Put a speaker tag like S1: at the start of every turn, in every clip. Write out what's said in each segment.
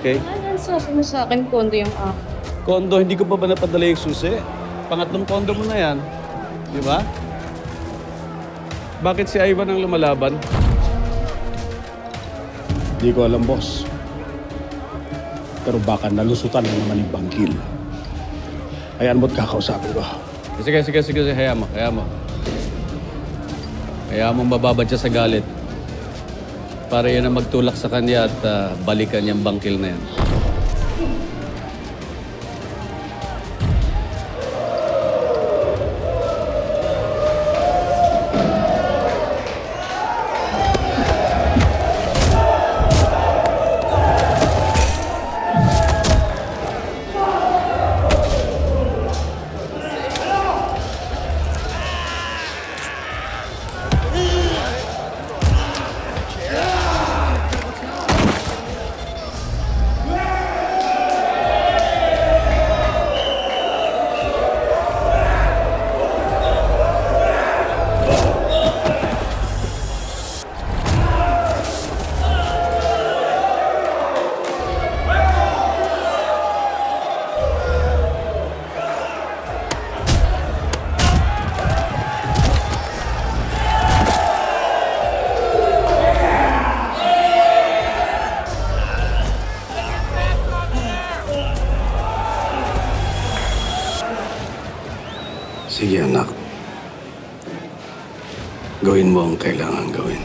S1: Okay?
S2: Ano sabi mo sa akin, kondo yung
S1: Kondo, hindi ko pa ba napadala yung susi? Pangatlong kondo mo na yan. Di ba? Bakit si Ivan ang lumalaban?
S3: Hindi ko alam, boss. Pero baka nalusutan na naman yung bangkil. Ayan mo't kakausapin ko.
S1: Sige, hayaan mo. Hayaan mo mababad siya sa galit. Para yan ang magtulak sa kanya at balikan niyang bangkil na yan.
S3: Sige, anak. Gawin mo ang kailangan gawin.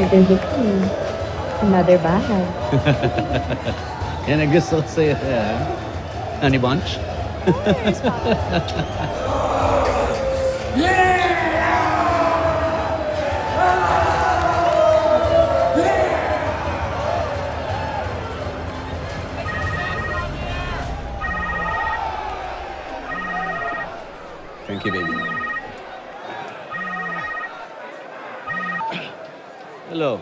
S2: another victim. Another bahay.
S1: Yan ang gusto ko sa'yo. Honey Bunch? Thank you, baby. Hello.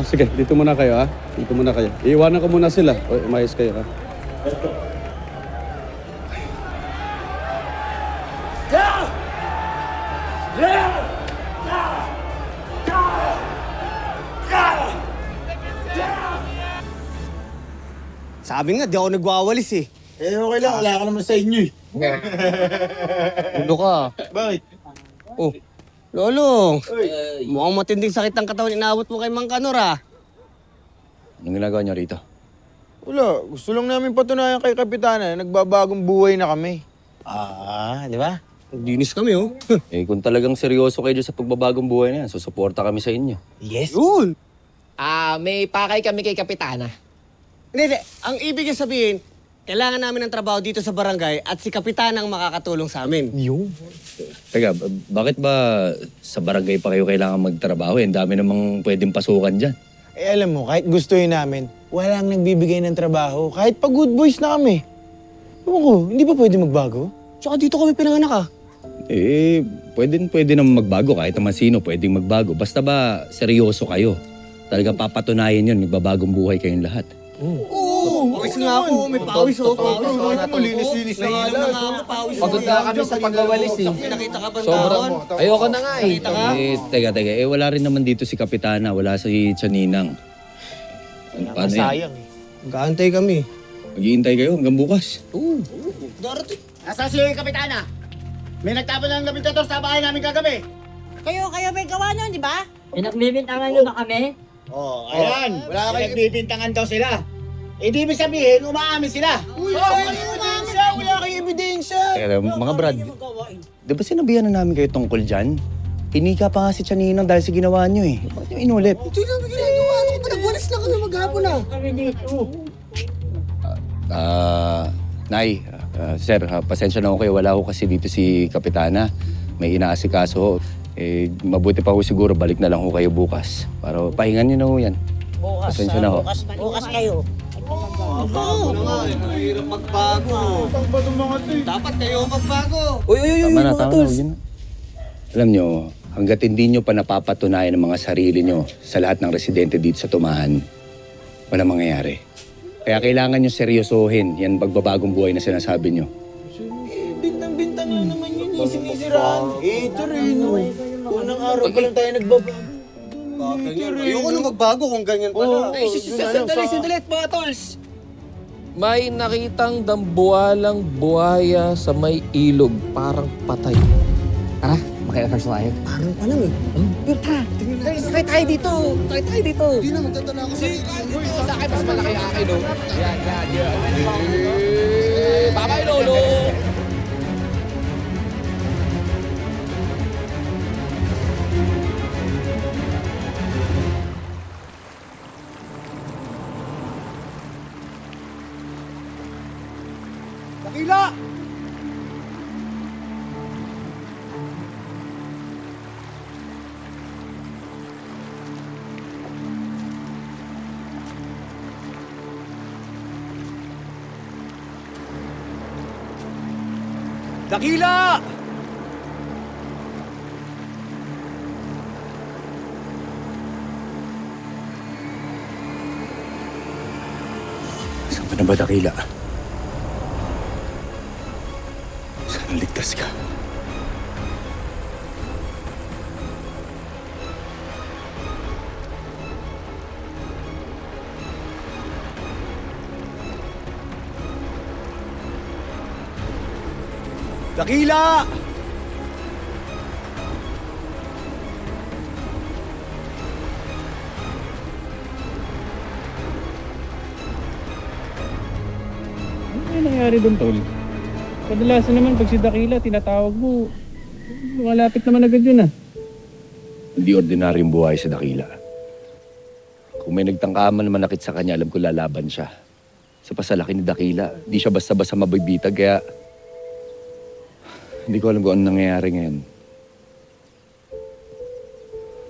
S1: Sige, dito muna kayo, ha? Dito muna kayo. Iiwanan ko muna sila. O, umayos kayo, ha?
S4: Sabi nga, di ako nagwawalis eh.
S5: Eh, okay lang. Wala ka naman sa inyo eh.
S4: Ulo ka.
S5: Bakit?
S4: Oh, Lolo,
S5: Uy.
S4: mukhang matinding sakit ng katawan inaabot mo kay Mang Kanor ah.
S6: Anong ginagawa niyo rito?
S5: Wala. Gusto lang namin patunayan kay Kapitana na nagbabagong buhay na kami.
S4: Di ba? Dinis kami oh.
S6: Kung talagang seryoso kayo dyan sa pagbabagong buhay na yan, susuporta kami sa inyo.
S4: Yes. Yun.
S7: May pakay kami kay Kapitana.
S4: Hindi. Ang ibig niya sabihin, kailangan namin ng trabaho dito sa barangay at si Kapitan ang makakatulong sa amin. Yung?
S6: Teka, bakit ba sa barangay pa kayo kailangan magtrabaho? Ang dami namang pwedeng pasukan dyan.
S5: Eh, alam mo, kahit gustuhin namin, walang nagbibigay ng trabaho. Kahit pa good boys na kami. Ewan ko, hindi ba pwede magbago?
S4: Tsaka dito kami pinanganak ah.
S6: Pwede naman magbago. Kahit naman sino pwedeng magbago. Basta ba seryoso kayo? Talagang papatunayan yun, magbabagong buhay kayong lahat.
S4: Oo, pawis nga ako. May pawis oh. Pawis oh.
S5: Malinis-linis na
S4: Naiinom na nga ako, pawis.
S7: Pagod na kami sa pagwawalis eh.
S4: Pinakita ka ba
S7: Sobrang ayoko na nga eh.
S4: Nakita ka?
S6: Teka. Wala rin naman dito si Kapitana. Wala si Tiyaninang. Paano yan?
S5: Sayang eh.
S4: Magkaantay kami.
S6: Maghihintay kayo hanggang bukas.
S4: Darating.
S8: Nasaan si Kapitana? May nagtapon ng labintator sa bahay namin kagabi.
S9: Kayo may gawa nun, di ba?
S10: Pinagbibintangan nyo ba kami?
S8: Oh, ayan. Wala kayo nagbibintangan daw sila. Eh, di ibig sabihin, umaamin sila.
S5: Uy, wala kayong ebidensya! Wala kayong ebidensya! isa.
S6: Mga Brad, di ba sinabihan na namin kayo tungkol dyan? Hinika pa nga si Tiyaninang dahil sa ginawa niyo eh. Bakit niyo inulit?
S4: Hindi namin ginagawa. Ano ba? Nagwalis lang kami maghapon na.
S6: Nay, sir, pasensya na ako kayo. Wala ko kasi dito si Kapitana. May inaasikaso ho. Mabuti pa ho siguro balik na lang ho kayo bukas. Para pahingan niyo na ho yan.
S9: Bukas,
S6: Pasensya na ho.
S9: bukas kayo.
S4: Bago na nga. Mahirap magbago. Dapat kayo magbago.
S6: Tama na, yun na. Alam nyo, hanggat hindi nyo pa napapatunayan ang mga sarili nyo sa lahat ng residente dito sa Tumahan, walang mangyayari. Kaya kailangan nyo seryosohin yan pagbabagong buhay na sinasabi nyo.
S5: Bintang-bintang lang naman yun eh. Sinisiraan. Ito rin. Unang araw pa lang tayo nagbabago.
S4: Ayoko na magbago kung ganyan pala.
S7: Sandali, mga tols. May nakitang dambuhalang buhaya sa may ilog, parang patay. Tara, makiakarso tayo.
S4: Parang pa lang eh.
S7: Pero tara, sakay tayo dito.
S4: Hindi na, magdadala ako sa
S7: Sakay, mas malaki ang akin, no? Yan. Bye-bye, Lolo!
S4: Dakila! Dakila!
S6: Saan ka na ba, Dakila? Sana ligtas ka.
S4: Dakila!
S3: Ano nangyari doon, Tol? Kadalasan naman pag si Dakila, tinatawag mo, lumalapit naman agad yun ah.
S6: Hindi ordinaryong buhay sa Dakila. Kung may nagtangkaman na manakit sa kanya, alam ko lalaban siya. Sa pasalaki ni Dakila, di siya basta-basta mabibitag, kaya hindi ko alam kung ano nangyayari ngayon.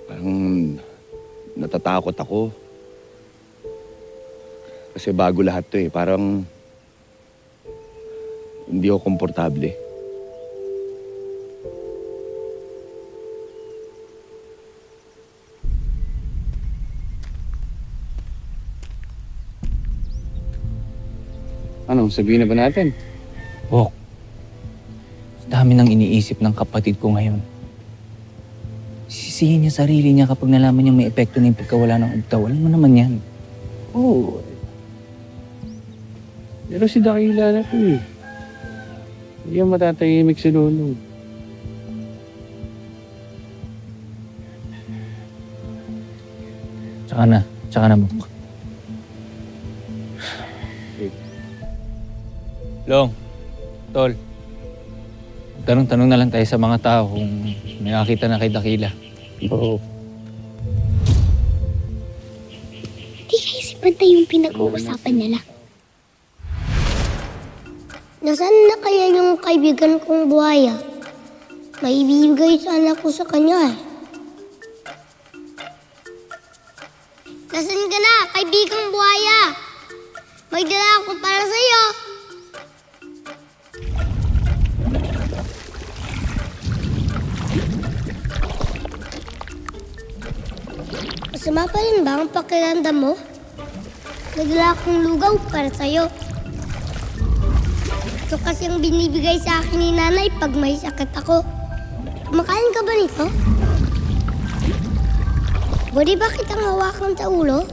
S6: Parang natatakot ako. Kasi bago lahat to eh. Parang hindi ako komportable.
S3: Ano, sabihin na ba natin?
S11: Bok, dami nang iniisip ng kapatid ko ngayon. Sisihin niya sarili niya kapag nalaman niya may epekto na yung pagkawala ng ugtaw. Alam mo naman yan.
S3: Oo. Pero si Dakila na to eh. Hindi yan matatahimik si Lolo.
S11: Tsaka na, Bok. Long, Tol, tanong-tanong na lang tayo sa mga tao kung may nakakita na kay Dakila.
S3: Oo.
S12: Di kayo si Pantay yung pinag-uusapan nila. Nasaan na kaya yung kaibigan kong buhaya? May ibibigay sana ko sa kanya eh. Nasaan ka na, kaibigang buhaya? May dala ako para sa'yo. Masama pa rin ba ang pakiramdam mo? Nagdala akong lugaw para sa'yo. Ito kasi ang binibigay sa akin ni nanay pag may sakit ako. Kumakain ka ba nito? Pwede ba kitang hawakan sa ulo?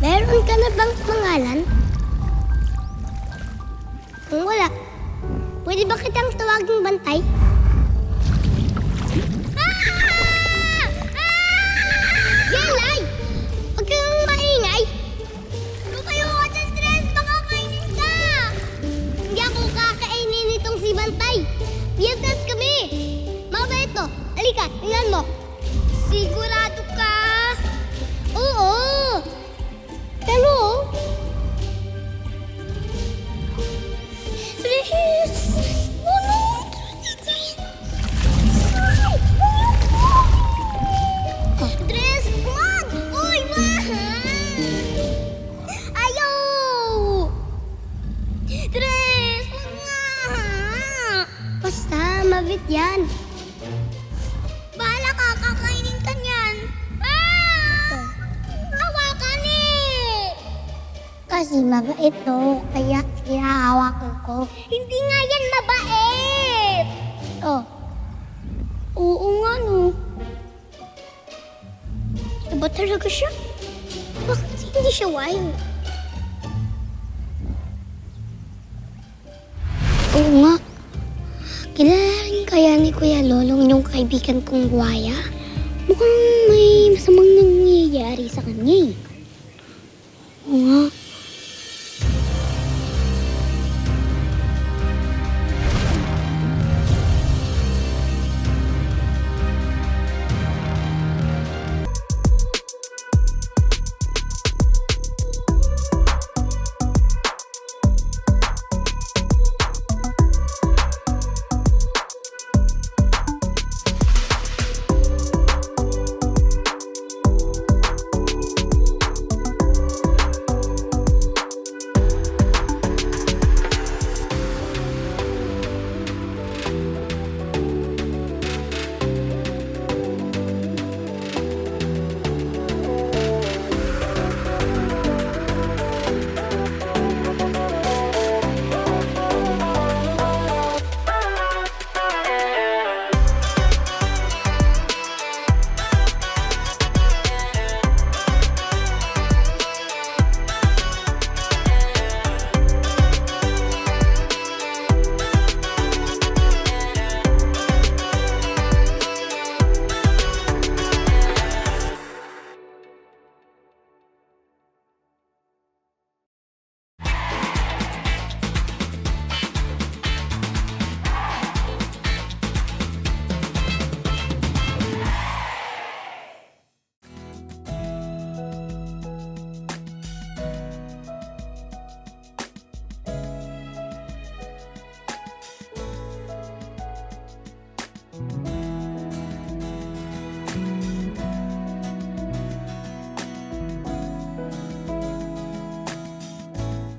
S12: Meron ka na bang pangalan? Kung wala, pwede ba kitang tawaging Bantay? Jelay! Huwag kang maingay! Lumayo ka dyan, Tres! Baka kainin ka! Halika, tingnan mo. Sigurado ka? Oo. Pero... Please. Tres, wag! Uy, ayaw! Tres, wag nga! Basta, mabit yan. Bahala ka, kakainin ka niyan. Hawakan eh! Kasi mabait to, kaya hinahawakan ko. Hindi nga yan mabait! Oh. Oo nga no. Iba talaga siya? Bakit hindi siya wild? Oo nga. Kilala rin kaya ni Kuya Lolong yung kaibigan kong buhaya? Mukhang may masamang nangyayari sa kanya eh. Oo nga.